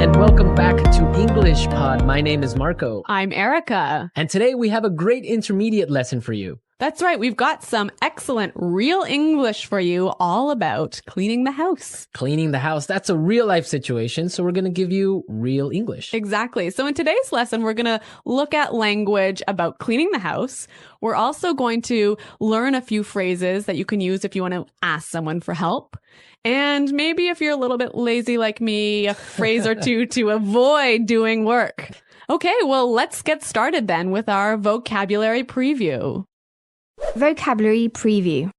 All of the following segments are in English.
and welcome back to English Pod. My name is Marco. I'm Erica. And today we have a great intermediate lesson for you. That's right. We've got some excellent real English for you all about cleaning the house. Cleaning the house, that's a real life situation, so we're going to give you real English. Exactly. So in today's lesson, we're going to look at language about cleaning the house. We're also going to learn a few phrases that you can use if you want to ask someone for help. And maybe if you're a little bit lazy like me, a phrase or two to avoid doing work. Okay, well, let's get started then with our vocabulary preview. Vocabulary preview.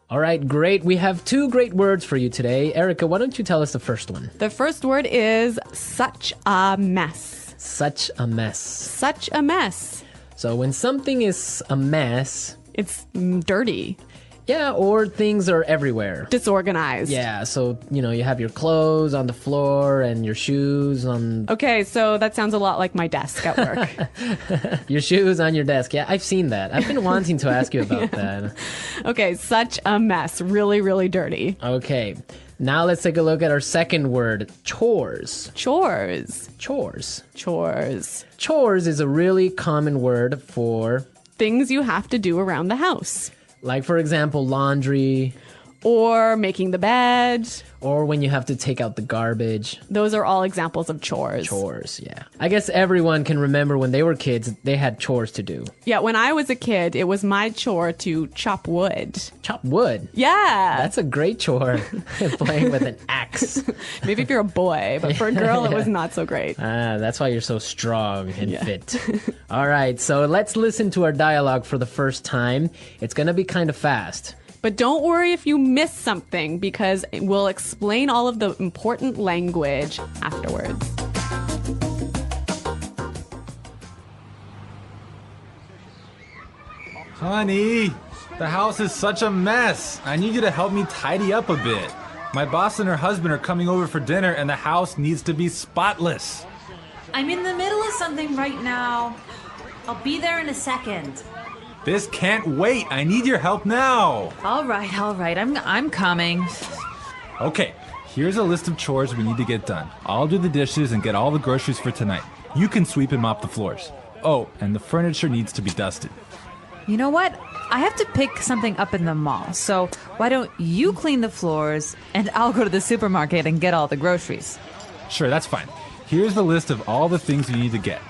All right, great. We have two great words for you today. Erica, why don't you tell us the first one? The first word is such a mess. Such a mess. Such a mess. So when something is a mess... It's dirty. Yeah, or things are everywhere. Disorganized. Yeah, so, you have your clothes on the floor and your shoes on... Okay, so that sounds a lot like my desk at work. Your shoes on your desk. Yeah, I've seen that. I've been wanting to ask you about that. Okay, such a mess. Really, really dirty. Okay, now let's take a look at our second word, chores. Chores. Chores. Chores. Chores is a really common word for... things you have to do around the house. Like, for example, laundry. Or making the bed. Or when you have to take out the garbage. Those are all examples of chores. Chores, yeah. I guess everyone can remember when they were kids, they had chores to do. Yeah, when I was a kid, it was my chore to chop wood. Chop wood? Yeah. That's a great chore, playing with an axe. Maybe if you're a boy, but for a girl, it was not so great. That's why you're so strong and fit. All right, so let's listen to our dialogue for the first time. It's going to be kind of fast. But don't worry if you miss something, because we'll explain all of the important language afterwards. Honey, the house is such a mess. I need you to help me tidy up a bit. My boss and her husband are coming over for dinner and the house needs to be spotless. I'm in the middle of something right now. I'll be there in a second. This can't wait. I need your help now. All right. I'm coming. Okay, here's a list of chores we need to get done. I'll do the dishes and get all the groceries for tonight. You can sweep and mop the floors. Oh, and the furniture needs to be dusted. You know what? I have to pick something up in the mall, so why don't you clean the floors and I'll go to the supermarket and get all the groceries. Sure, that's fine. Here's the list of all the things you need to get.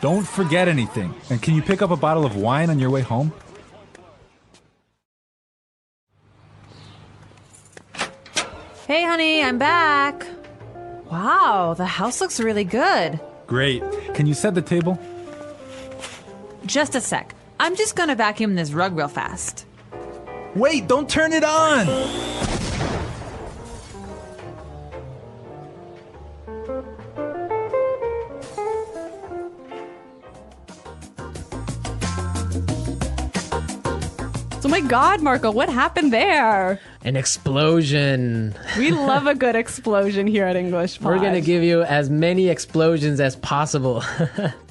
Don't forget anything. And can you pick up a bottle of wine on your way home? Hey, honey, I'm back. Wow, the house looks really good. Great. Can you set the table? Just a sec. I'm just gonna vacuum this rug real fast. Wait, don't turn it on! So my God, Marco, what happened there? An explosion. We love a good explosion here at English Pod. We're going to give you as many explosions as possible.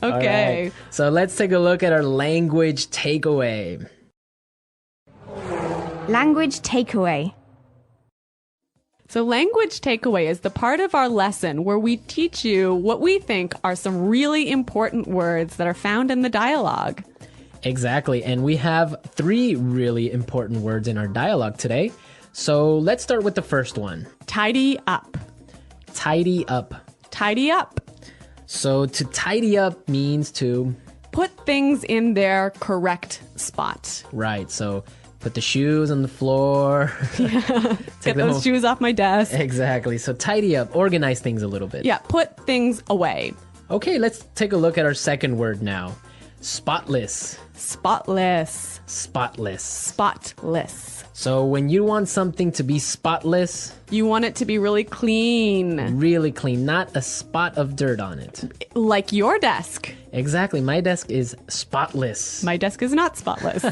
Okay. Right. So let's take a look at our language takeaway. Language takeaway. So language takeaway is the part of our lesson where we teach you what we think are some really important words that are found in the dialogue. Exactly, and we have 3 really important words in our dialogue today. So let's start with the first one. Tidy up. Tidy up. Tidy up. So to tidy up means to... put things in their correct spot. Right, so put the shoes on the floor. Get those shoes off my desk. Exactly, so tidy up, organize things a little bit. Yeah, put things away. Okay, let's take a look at our second word now. Spotless. Spotless. Spotless. Spotless. So when you want something to be spotless... you want it to be really clean. Really clean, not a spot of dirt on it. Like your desk. Exactly, my desk is spotless. My desk is not spotless.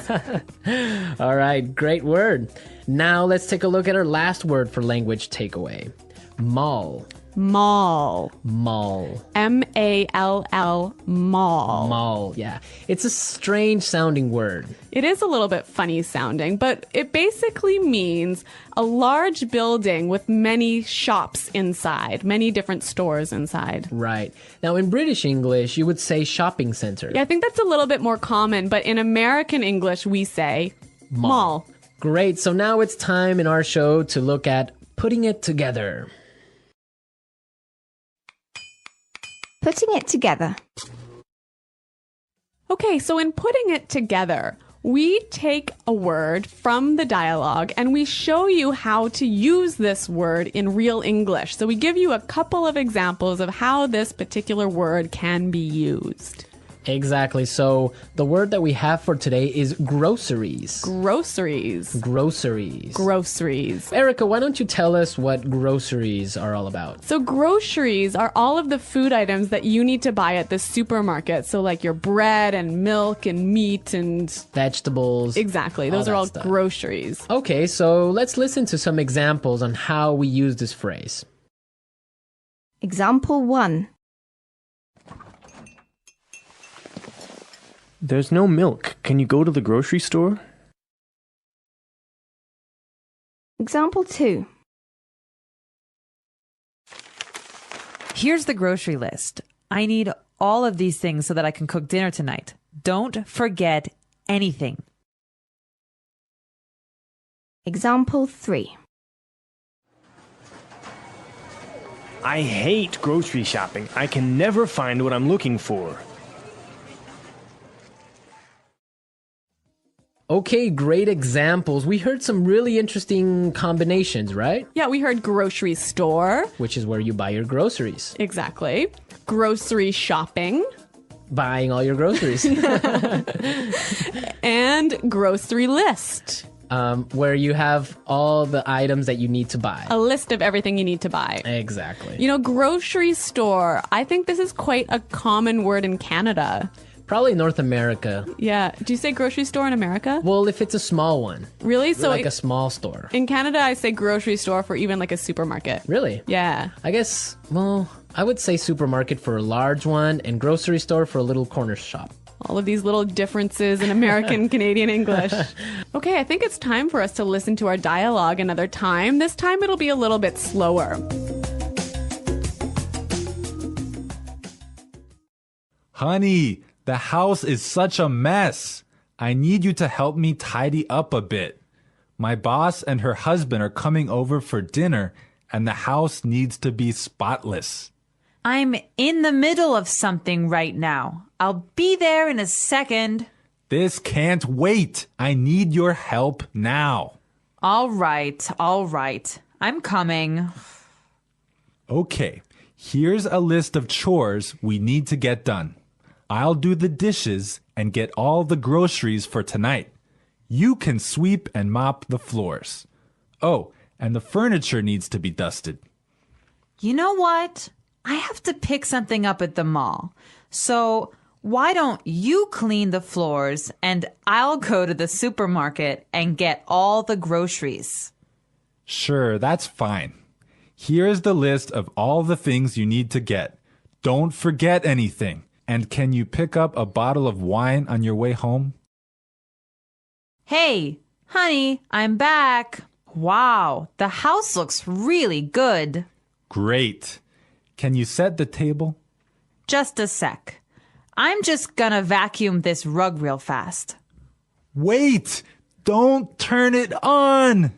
All right, great word. Now let's take a look at our last word for language takeaway. Mall. Mall. Mall. M-A-L-L, mall. Mall, yeah. It's a strange sounding word. It is a little bit funny sounding, but it basically means a large building with many shops inside, many different stores inside. Right. Now, in British English, you would say shopping center. Yeah, I think that's a little bit more common, but in American English, we say mall. Great. So now it's time in our show to look at putting it together. Putting it together. Okay, so in putting it together, we take a word from the dialogue and we show you how to use this word in real English. So we give you a couple of examples of how this particular word can be used. Exactly. So the word that we have for today is groceries. Groceries. Groceries. Groceries. Erica, why don't you tell us what groceries are all about? So groceries are all of the food items that you need to buy at the supermarket. So like your bread and milk and meat and... Vegetables. Exactly. Those all are that all stuff. groceries. Okay, so let's listen to some examples on how we use this phrase. Example 1. There's no milk. Can you go to the grocery store? Example 2. Here's the grocery list. I need all of these things so that I can cook dinner tonight. Don't forget anything. Example 3. I hate grocery shopping. I can never find what I'm looking for. Okay, great examples. We heard some really interesting combinations, right? Yeah, we heard grocery store. Which is where you buy your groceries. Exactly. Grocery shopping. Buying all your groceries. And grocery list. Where you have all the items that you need to buy. A list of everything you need to buy. Exactly. You know, grocery store. I think this is quite a common word in Canada. Probably North America. Yeah. Do you say grocery store in America? Well, if it's a small one. Really? So Like a small store. in Canada, I say grocery store for even like a supermarket. Really? Yeah. I guess, well, I would say supermarket for a large one and grocery store for a little corner shop. All of these little differences in American Canadian English. Okay, I think it's time for us to listen to our dialogue another time. This time it'll be a little bit slower. Honey, the house is such a mess. I need you to help me tidy up a bit. My boss and her husband are coming over for dinner, and the house needs to be spotless. I'm in the middle of something right now. I'll be there in a second. This can't wait. I need your help now. All right. I'm coming. Okay, here's a list of chores we need to get done. I'll do the dishes and get all the groceries for tonight. You can sweep and mop the floors. Oh, and the furniture needs to be dusted. You know what? I have to pick something up at the mall. So why don't you clean the floors and I'll go to the supermarket and get all the groceries? Sure, that's fine. Here's the list of all the things you need to get. Don't forget anything. And can you pick up a bottle of wine on your way home? Hey, honey, I'm back. Wow, the house looks really good. Great. Can you set the table? Just a sec. I'm just gonna vacuum this rug real fast. Wait! Don't turn it on!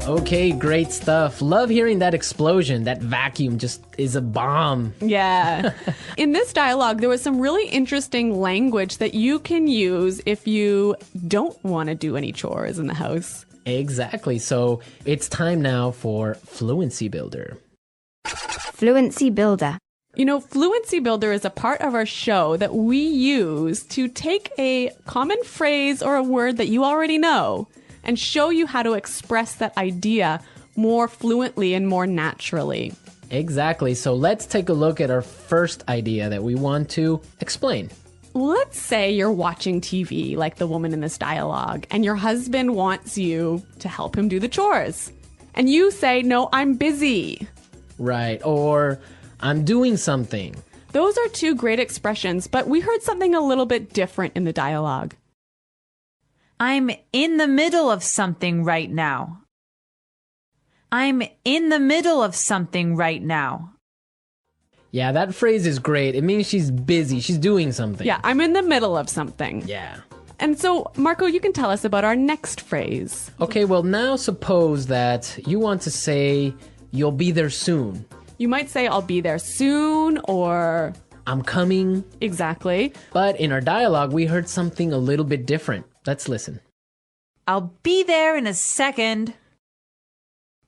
Okay, great stuff. Love hearing that explosion. That vacuum just is a bomb. Yeah. In this dialogue, there was some really interesting language that you can use if you don't want to do any chores in the house. Exactly. So it's time now for Fluency Builder. Fluency Builder. You know, Fluency Builder is a part of our show that we use to take a common phrase or a word that you already know and show you how to express that idea more fluently and more naturally. Exactly. So let's take a look at our first idea that we want to explain. let's say you're watching TV like the woman in this dialogue, and your husband wants you to help him do the chores. And you say, no, I'm busy. Right. Or I'm doing something. Those are two great expressions, but we heard something a little bit different in the dialogue. I'm in the middle of something right now. I'm in the middle of something right now. Yeah, that phrase is great. It means she's busy. She's doing something. Yeah, I'm in the middle of something. Yeah. And so, Marco, you can tell us about our next phrase. Okay, well, now suppose that you want to say, you'll be there soon. You might say, I'll be there soon, or I'm coming. Exactly. But in our dialogue, we heard something a little bit different. Let's listen. I'll be there in a second.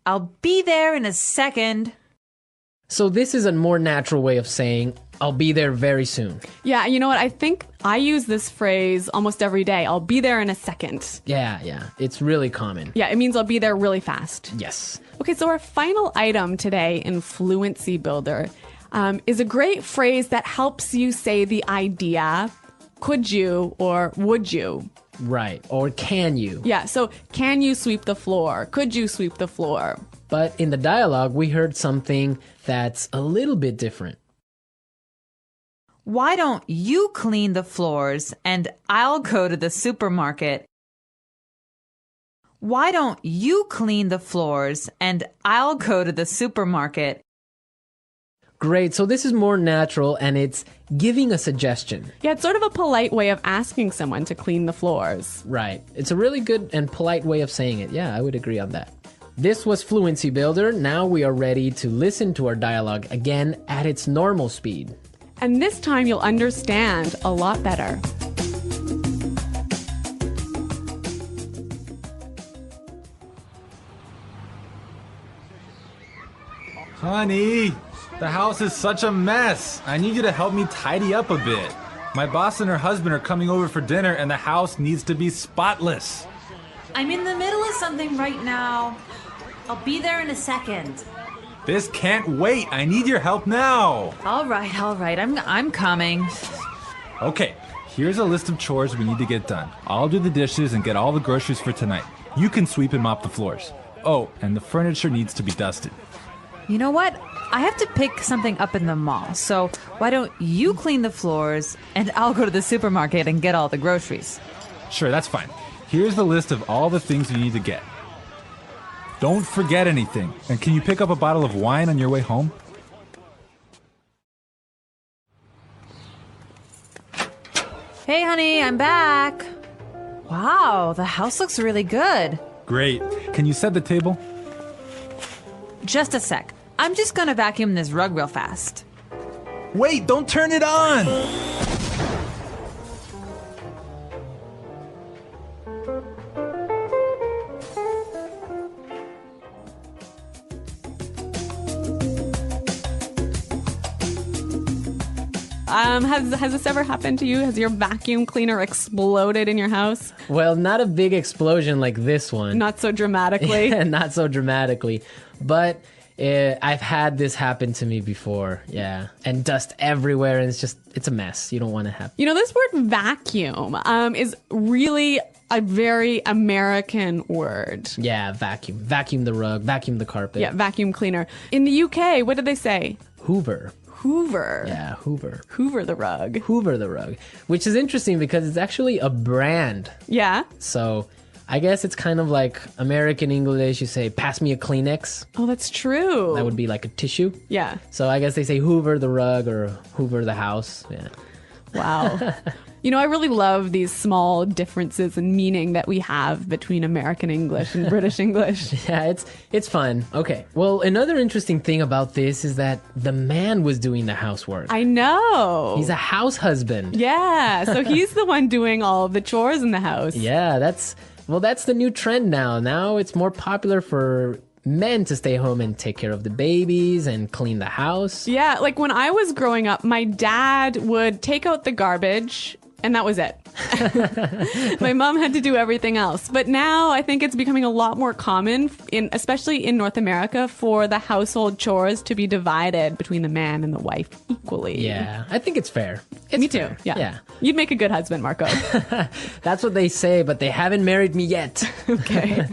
I'll be there in a second. So this is a more natural way of saying, I'll be there very soon. Yeah, you know what? I think I use this phrase almost every day. I'll be there in a second. Yeah. It's really common. Yeah, it means I'll be there really fast. Yes. Okay, so our final item today in Fluency Builder is a great phrase that helps you say the idea, could you or would you? Right. Or can you? Yeah, so can you sweep the floor? Could you sweep the floor? But in the dialogue, we heard something that's a little bit different. Why don't you clean the floors and I'll go to the supermarket? Why don't you clean the floors and I'll go to the supermarket? Great. So this is more natural and it's giving a suggestion. Yeah, it's sort of a polite way of asking someone to clean the floors. Right. It's a really good and polite way of saying it. Yeah, I would agree on that. This was Fluency Builder. Now we are ready to listen to our dialogue again at its normal speed. And this time you'll understand a lot better. Honey, the house is such a mess. I need you to help me tidy up a bit. My boss and her husband are coming over for dinner and the house needs to be spotless. I'm in the middle of something right now. I'll be there in a second. This can't wait. I need your help now. All right. I'm coming. Okay, here's a list of chores we need to get done. I'll do the dishes and get all the groceries for tonight. You can sweep and mop the floors. Oh, and the furniture needs to be dusted. You know what? I have to pick something up in the mall. So why don't you clean the floors and I'll go to the supermarket and get all the groceries? Sure, that's fine. Here's the list of all the things you need to get. Don't forget anything. And can you pick up a bottle of wine on your way home? Hey, honey, I'm back. Wow, the house looks really good. Great. Can you set the table? Just a sec. I'm just gonna vacuum this rug real fast. Wait, don't turn it on! Has this ever happened to you? Has your vacuum cleaner exploded in your house? Well, not a big explosion like this one. Not so dramatically. Not so dramatically. But I've had this happen to me before. Yeah. And dust everywhere. And it's a mess. You don't want to have. You know, this word vacuum is really a very American word. Yeah, vacuum. Vacuum the rug. Vacuum the carpet. Yeah, vacuum cleaner. In the UK, what did they say? Hoover. Hoover. Yeah, Hoover. Hoover the rug. Hoover the rug. Which is interesting because it's actually a brand. Yeah. So I guess it's kind of like American English. You say, pass me a Kleenex. Oh, that's true. That would be like a tissue. Yeah. So I guess they say Hoover the rug or Hoover the house. Yeah. Wow. You know, I really love these small differences in meaning that we have between American English and British English. Yeah, it's fun. Okay. Well, another interesting thing about this is that the man was doing the housework. I know. He's a house husband. Yeah. So he's the one doing all of the chores in the house. Yeah, that's the new trend now. Now it's more popular for men to stay home and take care of the babies and clean the house. Yeah, like when I was growing up, my dad would take out the garbage and that was it. My mom had to do everything else. But now I think it's becoming a lot more common, especially in North America, for the household chores to be divided between the man and the wife equally. Yeah, I think it's fair. Me too. Fair. Yeah. You'd make a good husband, Marco. That's what they say, but they haven't married me yet. Okay.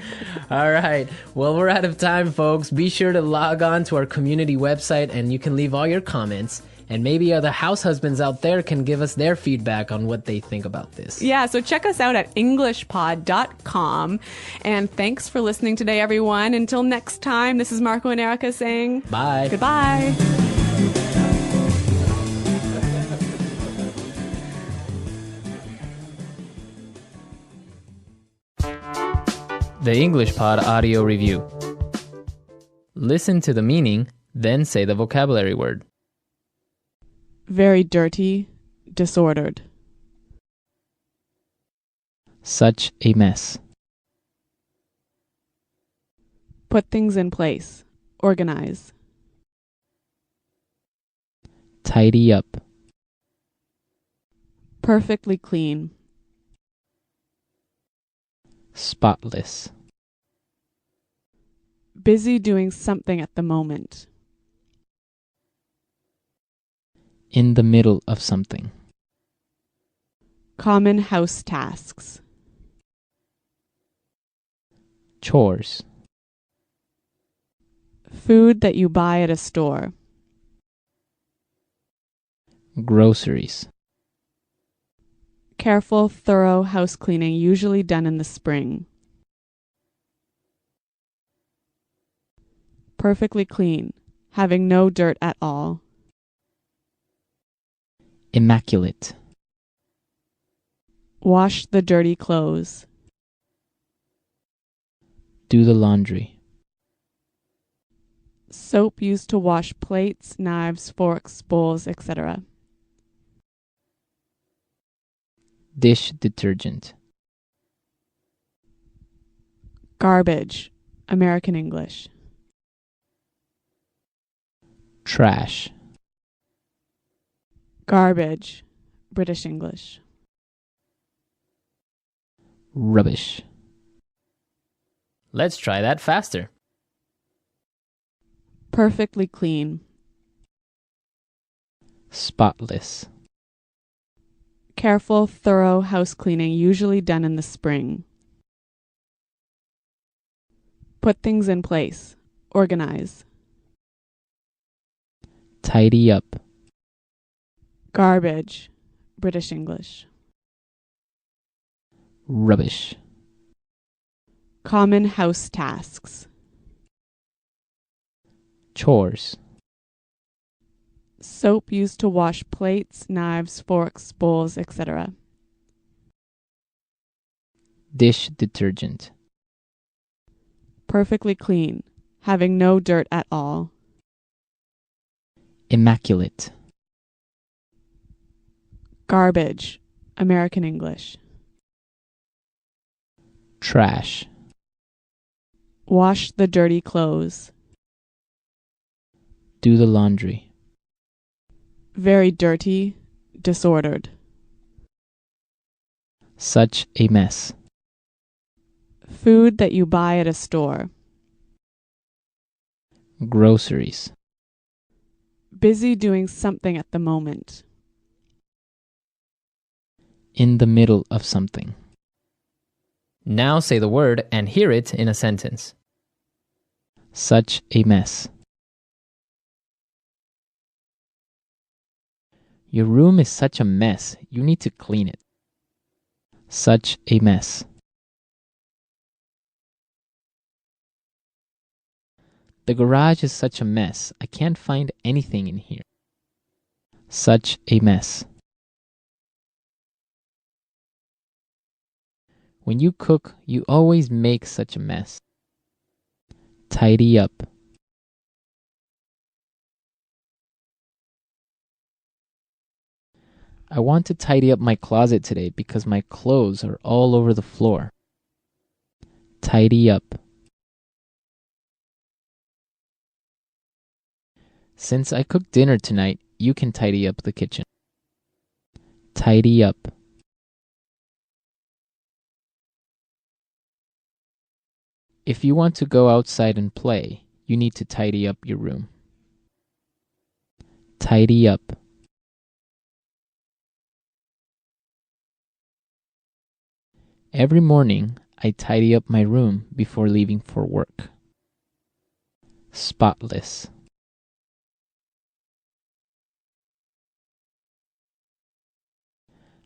All right. Well, we're out of time, folks. Be sure to log on to our community website and you can leave all your comments. And maybe other house husbands out there can give us their feedback on what they think about this. Yeah, so check us out at englishpod.com. And thanks for listening today, everyone. Until next time, this is Marco and Erica saying Bye. Goodbye. The English Pod Audio Review. Listen to the meaning, then say the vocabulary word. Very dirty, disordered. Such a mess. Put things in place. Organize. Tidy up. Perfectly clean. Spotless. Busy doing something at the moment. In the middle of something. Common house tasks. Chores. Food that you buy at a store. Groceries. Careful, thorough house cleaning, usually done in the spring. Perfectly clean, having no dirt at all. Immaculate. Wash the dirty clothes. Do the laundry. Soap used to wash plates, knives, forks, bowls, etc. Dish detergent. Garbage, American English. Trash. Garbage, British English. Rubbish. Let's try that faster. Perfectly clean. Spotless. Careful, thorough house cleaning, usually done in the spring. Put things in place. Organize. Tidy up. Garbage, British English. Rubbish. Common house tasks. Chores. Soap used to wash plates, knives, forks, bowls, etc. Dish detergent. Perfectly clean, having no dirt at all. Immaculate. Garbage, American English. Trash. Wash the dirty clothes. Do the laundry. Very dirty, disordered. Such a mess. Food that you buy at a store. Groceries. Busy doing something at the moment. In the middle of something. Now say the word and hear it in a sentence. Such a mess. Your room is such a mess. You need to clean it. Such a mess. The garage is such a mess. I can't find anything in here. Such a mess. When you cook, you always make such a mess. Tidy up. I want to tidy up my closet today because my clothes are all over the floor. Tidy up. Since I cooked dinner tonight, you can tidy up the kitchen. Tidy up. If you want to go outside and play, you need to tidy up your room. Tidy up. Every morning, I tidy up my room before leaving for work. Spotless.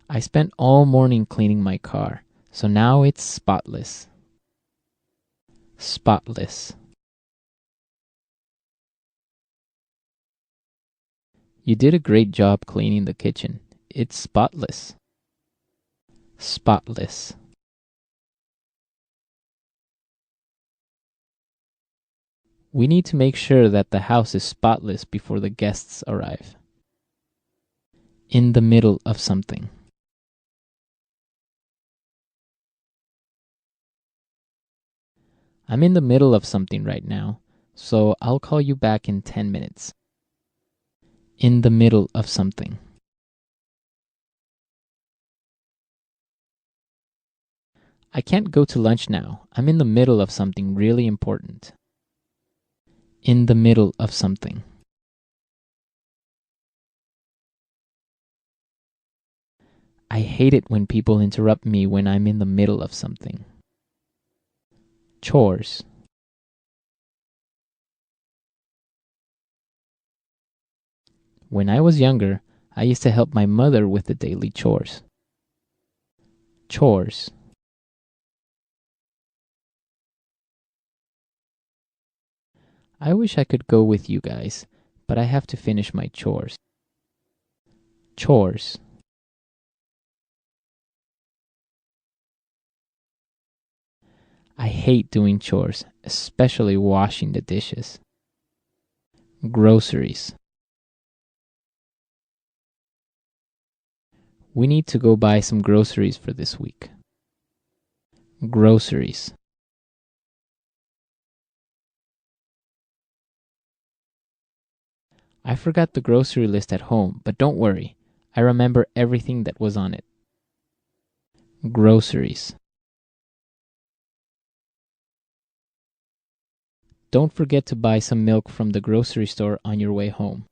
I spent all morning cleaning my car, so now it's spotless. Spotless. You did a great job cleaning the kitchen. It's spotless. Spotless. We need to make sure that the house is spotless before the guests arrive. In the middle of something. I'm in the middle of something right now, so I'll call you back in 10 minutes. In the middle of something. I can't go to lunch now. I'm in the middle of something really important. In the middle of something. I hate it when people interrupt me when I'm in the middle of something. Chores. When I was younger, I used to help my mother with the daily chores. Chores. I wish I could go with you guys, but I have to finish my chores. Chores. I hate doing chores, especially washing the dishes. Groceries. We need to go buy some groceries for this week. Groceries. I forgot the grocery list at home, but don't worry. I remember everything that was on it. Groceries. Don't forget to buy some milk from the grocery store on your way home.